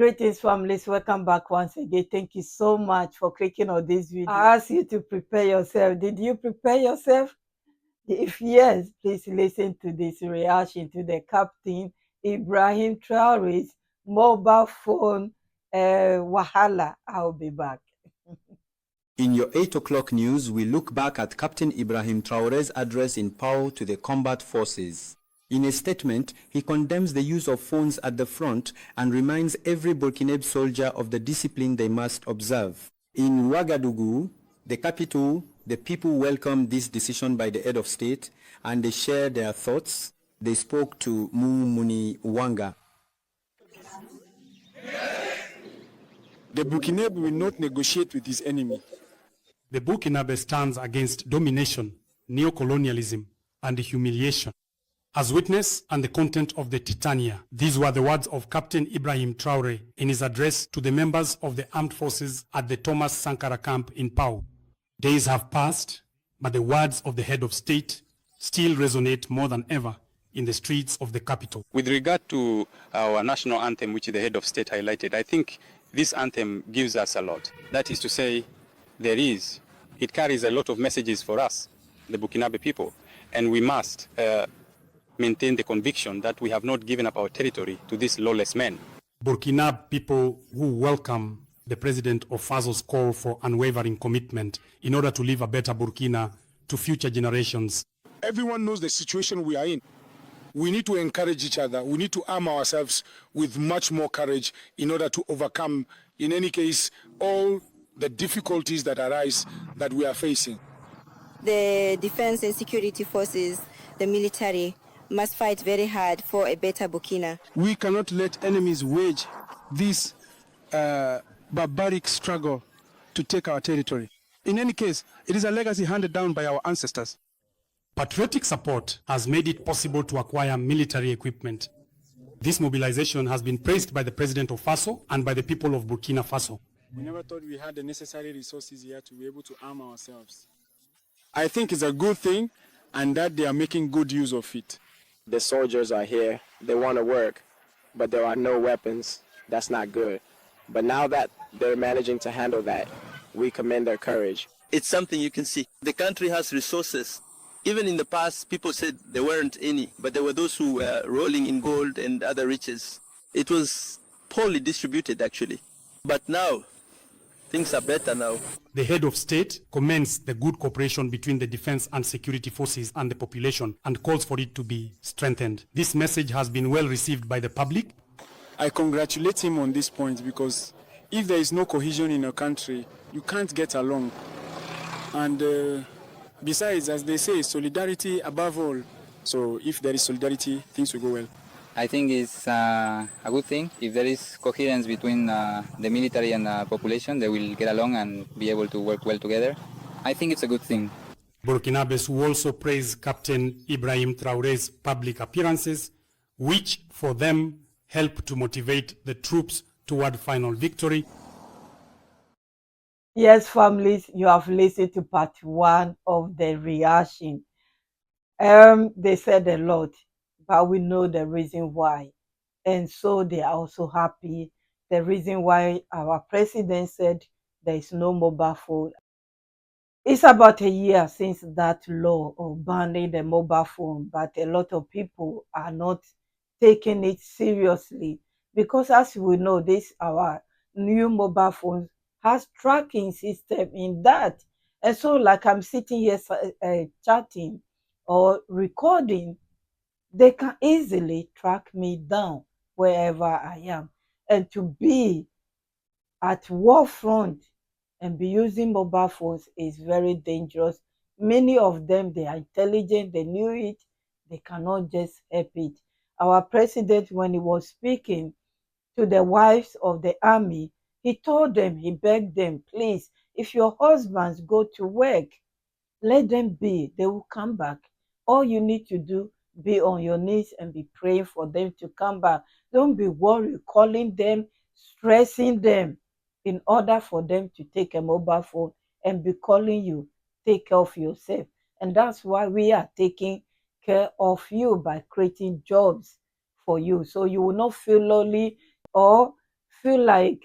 Greetings, families. Welcome back once again. Thank you so much for clicking on this video. I asked you to prepare yourself. Did you prepare yourself? If yes, please listen to this reaction to the Captain Ibrahim TRAORE's mobile phone wahala. I'll be back. In your 8 o'clock news, we look back at Captain Ibrahim TRAORE's address in Pau to the combat forces. In a statement, he condemns the use of phones at the front and reminds every Burkinabe soldier of the discipline they must observe. In Ouagadougou, the capital, the people welcomed this decision by the head of state and they shared their thoughts. They spoke to Mumuni Wanga. The Burkinabe will not negotiate with his enemy. The Burkinabe stands against domination, neocolonialism, and humiliation. As witness and the content of the Titania, these were the words of Captain Ibrahim TRAORE in his address to the members of the armed forces at the Thomas Sankara camp in Pau. Days have passed, but the words of the head of state still resonate more than ever in the streets of the capital. With regard to our national anthem, which the head of state highlighted, I think this anthem gives us a lot. That is to say, it carries a lot of messages for us, the Burkinabe people, and we must maintain the conviction that we have not given up our territory to these lawless men. Burkinabe people who welcome the President of Faso's call for unwavering commitment in order to leave a better Burkina to future generations. Everyone knows the situation we are in. We need to encourage each other. We need to arm ourselves with much more courage in order to overcome, in any case, all the difficulties that arise that we are facing. The defense and security forces, the military, must fight very hard for a better Burkina. We cannot let enemies wage this barbaric struggle to take our territory. In any case, it is a legacy handed down by our ancestors. Patriotic support has made it possible to acquire military equipment. This mobilization has been praised by the President of Faso and by the people of Burkina Faso. We never thought we had the necessary resources here to be able to arm ourselves. I think it's a good thing and that they are making good use of it. The soldiers are here, they want to work, but there are no weapons. That's not good. But now that they're managing to handle that, we commend their courage. It's something you can see. The country has resources. Even in the past, people said there weren't any, but there were those who were rolling in gold and other riches. It was poorly distributed, actually. But now, things are better now. The head of state commends the good cooperation between the defense and security forces and the population and calls for it to be strengthened. This message has been well received by the public. I congratulate him on this point because if there is no cohesion in a country, you can't get along. And besides, as they say, solidarity above all. So if there is solidarity, things will go well. I think it's a good thing. If there is coherence between the military and the population, they will get along and be able to work well together. I think it's a good thing. Burkinabes who also praise Captain Ibrahim TRAORE's public appearances, which for them help to motivate the troops toward final victory. Yes, families, you have listened to part 1 of the reaction. They said a lot, but we know the reason why. And so they are also happy. The reason why our president said there is no mobile phone. It's about a year since that law of banning the mobile phone, but a lot of people are not taking it seriously because as we know, this our new mobile phones has tracking system in that. And so like I'm sitting here chatting or recording, they can easily track me down wherever I am. And to be at war front and be using mobile phones is very dangerous. Many of them, they are intelligent, they knew it, they cannot just help it. Our president, when he was speaking to the wives of the army, he told them, he begged them, please, if your husbands go to work, let them be, they will come back. All you need to do, be on your knees and be praying for them to come back. Don't be worried, calling them, stressing them in order for them to take a mobile phone and be calling you. Take care of yourself. And that's why we are taking care of you by creating jobs for you. So you will not feel lonely or feel like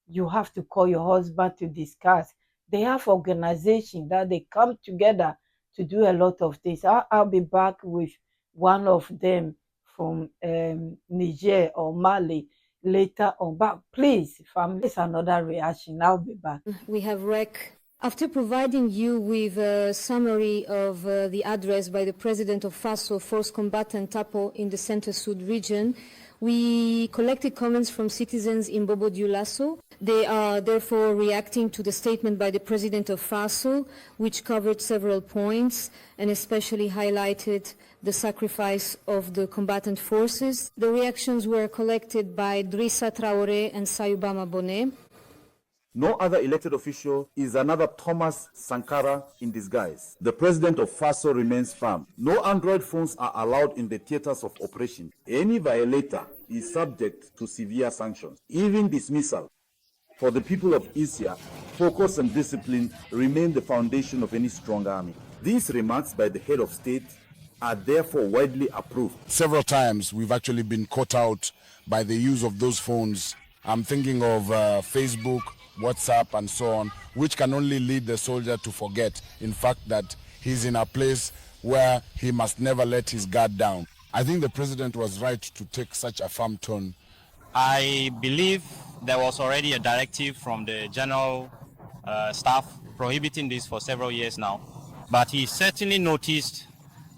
you have to call your husband to discuss. They have organization that they come together to do a lot of things. I'll be back with one of them from Niger or Mali later on. But please, family, is another reaction. I'll be back. We have REC. After providing you with a summary of the address by the President of FASO, Force Combatant Tapo in the Center-Sud region, we collected comments from citizens in Bobo Dioulasso. They are therefore reacting to the statement by the President of FASO, which covered several points and especially highlighted the sacrifice of the combatant forces. The reactions were collected by Drissa Traoré and Sayubama Bonnet. No other elected official is another Thomas Sankara in disguise. The president of FASO remains firm. No Android phones are allowed in the theaters of operation. Any violator is subject to severe sanctions, even dismissal. For the people of Isia, focus and discipline remain the foundation of any strong army. These remarks by the head of state are therefore widely approved. Several times we've actually been caught out by the use of those phones. I'm thinking of Facebook, WhatsApp, and so on, which can only lead the soldier to forget, in fact, that he's in a place where he must never let his guard down. I think the president was right to take such a firm tone. I believe there was already a directive from the general staff prohibiting this for several years now, but he certainly noticed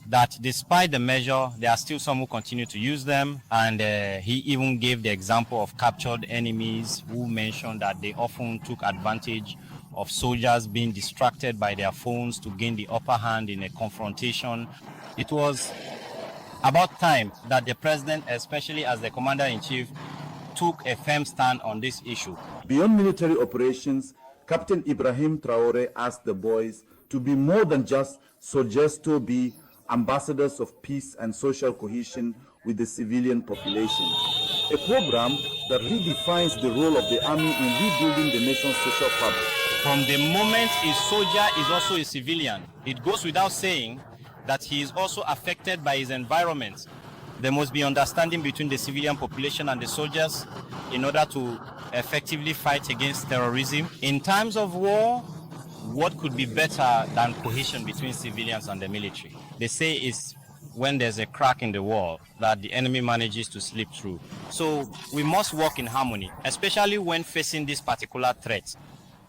that despite the measure, there are still some who continue to use them, and he even gave the example of captured enemies who mentioned that they often took advantage of soldiers being distracted by their phones to gain the upper hand in a confrontation. It was about time that the president, especially as the commander-in-chief, took a firm stand on this issue. Beyond military operations, Captain Ibrahim TRAORE asked the boys to be more than just soldiers, to be ambassadors of peace and social cohesion with the civilian population. A program that redefines the role of the army in rebuilding the nation's social fabric. From the moment a soldier is also a civilian, it goes without saying that he is also affected by his environment. There must be understanding between the civilian population and the soldiers in order to effectively fight against terrorism. In times of war, what could be better than cohesion between civilians and the military? They say it's when there's a crack in the wall that the enemy manages to slip through. So we must work in harmony, especially when facing this particular threat.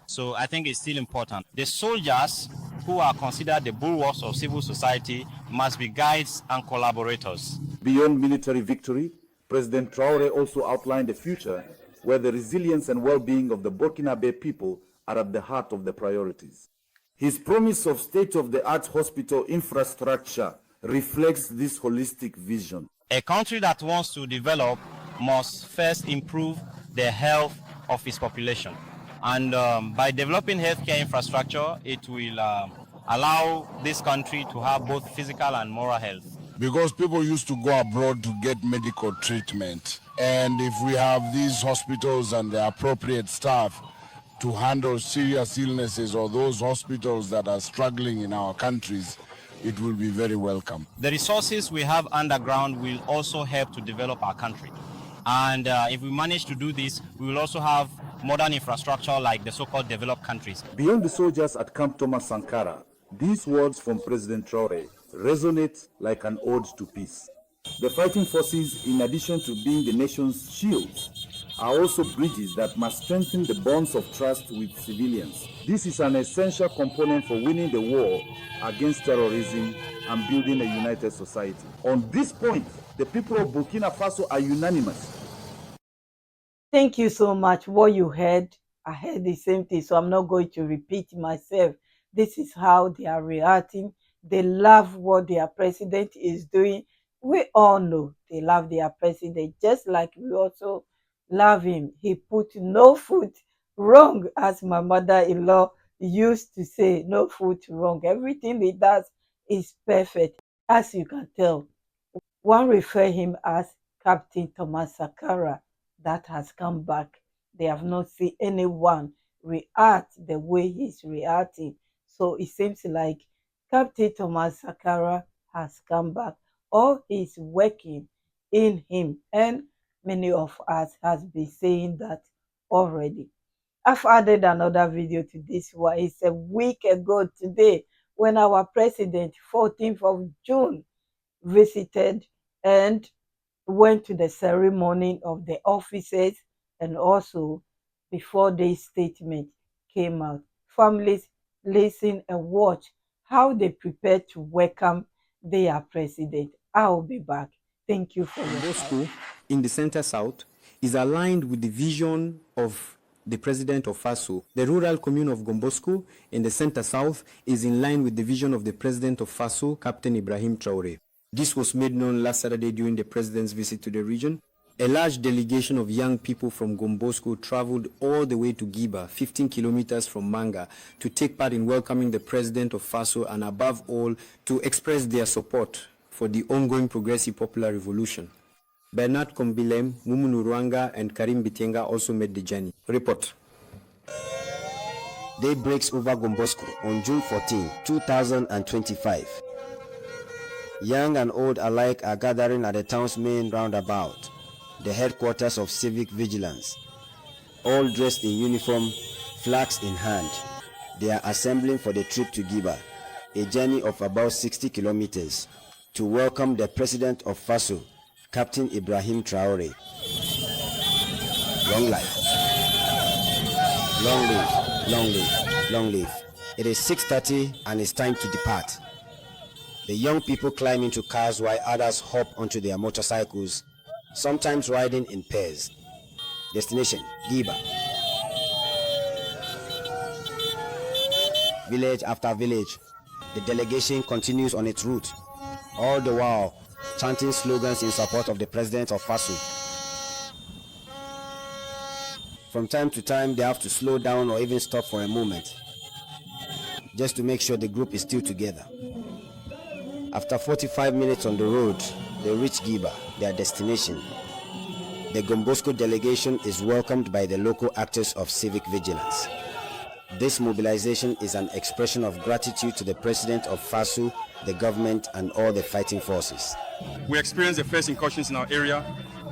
So I think it's still important. The soldiers, who are considered the bulwarks of civil society, must be guides and collaborators. Beyond military victory, President Traoré also outlined a future where the resilience and well-being of the Burkinabe people are at the heart of the priorities. His promise of state-of-the-art hospital infrastructure reflects this holistic vision. A country that wants to develop must first improve the health of its population. And by developing healthcare infrastructure, it will allow this country to have both physical and moral health. Because people used to go abroad to get medical treatment. And if we have these hospitals and the appropriate staff to handle serious illnesses or those hospitals that are struggling in our countries, it will be very welcome. The resources we have underground will also help to develop our country. And if we manage to do this, we will also have modern infrastructure like the so-called developed countries. Beyond the soldiers at Camp Thomas Sankara, these words from President Traoré resonate like an ode to peace. The fighting forces, in addition to being the nation's shields, are also bridges that must strengthen the bonds of trust with civilians. This is an essential component for winning the war against terrorism and building a united society. On this point, the people of Burkina Faso are unanimous. Thank you so much. What you heard, I heard the same thing, so I'm not going to repeat myself. This is how they are reacting. They love what their president is doing. We all know they love their president, just like we also love him. He put no foot wrong, as my mother-in-law used to say, no foot wrong. Everything he does is perfect. As you can tell, one refer him as Captain Thomas Sankara that has come back. They have not seen anyone react the way he's reacting. So it seems like Captain Thomas Sankara has come back, or he's working in him. And many of us has been saying that already. I've added another video to this one. It's a week ago today when our president, 14th of June, visited and went to the ceremony of the officers, and also before this statement came out. Families listen and watch how they prepare to welcome their president. I'll be back. Thank you for your Gombosco, time. in the center south, is aligned with the vision of the president of FASO. The rural commune of Gombosco in the center south is in line with the vision of the president of FASO, Captain Ibrahim TRAORE. This was made known last Saturday during the president's visit to the region. A large delegation of young people from Gombosco traveled all the way to Giba, 15 kilometers from Manga, to take part in welcoming the president of FASO and above all, to express their support for the ongoing Progressive Popular Revolution. Bernard Kombilem, Mumu Nuruanga, and Karim Bitenga also made the journey. Report. Day breaks over Gombosco on June 14, 2025. Young and old alike are gathering at the town's main roundabout, the headquarters of civic vigilance. All dressed in uniform, flags in hand, they are assembling for the trip to Giba, a journey of about 60 kilometers, to welcome the president of FASO, Captain Ibrahim TRAORE. Long life. Long live, long live, long live. It is 6:30 and it's time to depart. The young people climb into cars while others hop onto their motorcycles, sometimes riding in pairs. Destination, Giba. Village after village, the delegation continues on its route, all the while chanting slogans in support of the president of FASO. From time to time, they have to slow down or even stop for a moment, just to make sure the group is still together. After 45 minutes on the road, they reach Giba, their destination. The Gombosco delegation is welcomed by the local actors of civic vigilance. This mobilization is an expression of gratitude to the president of FASO, the government, and all the fighting forces. We experienced the first incursions in our area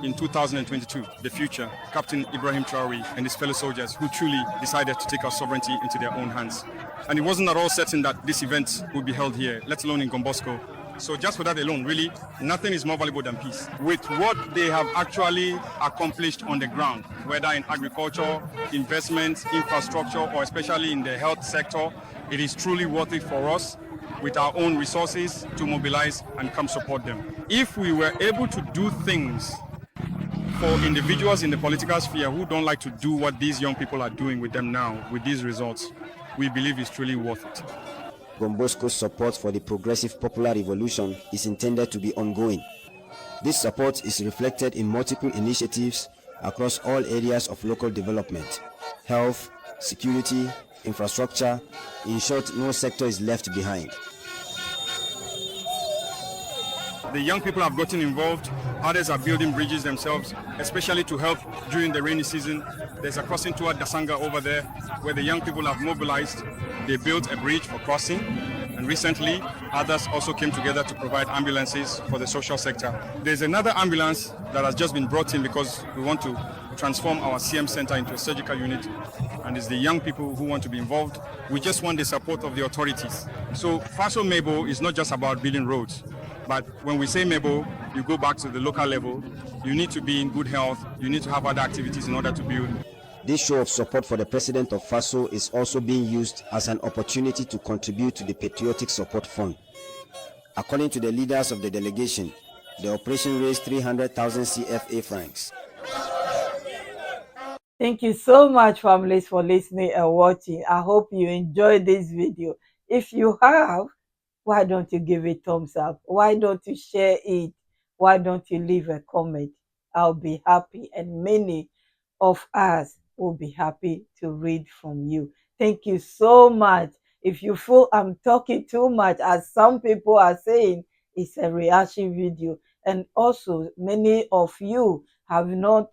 in 2022. The future, Captain Ibrahim TRAORE and his fellow soldiers who truly decided to take our sovereignty into their own hands. And it wasn't at all certain that this event would be held here, let alone in Gombosco. So just for that alone, really, nothing is more valuable than peace. With what they have actually accomplished on the ground, whether in agriculture, investment, infrastructure, or especially in the health sector, it is truly worth it for us with our own resources to mobilize and come support them. If we were able to do things for individuals in the political sphere who don't like to do what these young people are doing with them now, with these results, we believe it's truly worth it. Gombosco's support for the Progressive Popular Revolution is intended to be ongoing. This support is reflected in multiple initiatives across all areas of local development: health, security, infrastructure. In short, no sector is left behind. The young people have gotten involved. Others are building bridges themselves, especially to help during the rainy season. There's a crossing toward Dasanga over there where the young people have mobilized. They built a bridge for crossing. And recently, others also came together to provide ambulances for the social sector. There's another ambulance that has just been brought in because we want to transform our CM center into a surgical unit. And it's the young people who want to be involved. We just want the support of the authorities. So FASO Mabo is not just about building roads. But when we say Mabo, you go back to the local level, you need to be in good health, you need to have other activities in order to build. This show of support for the president of FASO is also being used as an opportunity to contribute to the Patriotic Support Fund. According to the leaders of the delegation, the operation raised 300,000 CFA francs. Thank you so much, families, for listening and watching. I hope you enjoyed this video. If you have, why don't you give it thumbs up? Why don't you share it? Why don't you leave a comment? I'll be happy, and many of us will be happy to read from you. Thank you so much. If you feel I'm talking too much, as some people are saying, it's a reaction video. And also, many of you have not,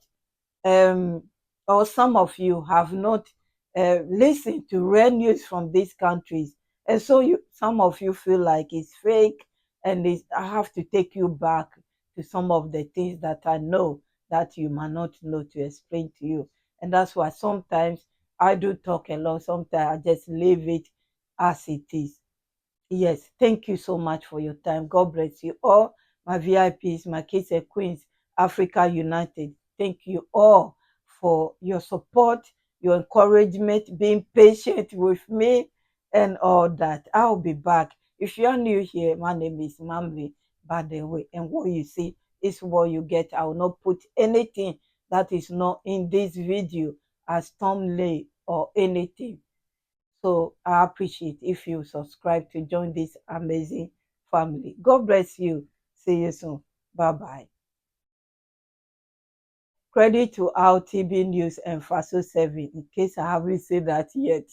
or some of you have not listened to real news from these countries. And so some of you feel like it's fake, and I have to take you back to some of the things that I know that you might not know to explain to you. And that's why sometimes I do talk a lot. Sometimes I just leave it as it is. Yes, thank you so much for your time. God bless you all, my VIPs, my kids and queens, Africa United. Thank you all for your support, your encouragement, being patient with me, and all that. I'll be back. If you're new here, my name is Mambi, by the way, and what you see is what you get. I will not put anything that is not in this video as thumbnail or anything. So I appreciate if you subscribe to join this amazing family. God bless you. See you soon. Bye-bye. Credit to our TB News and Faso 7, in case I haven't said that yet.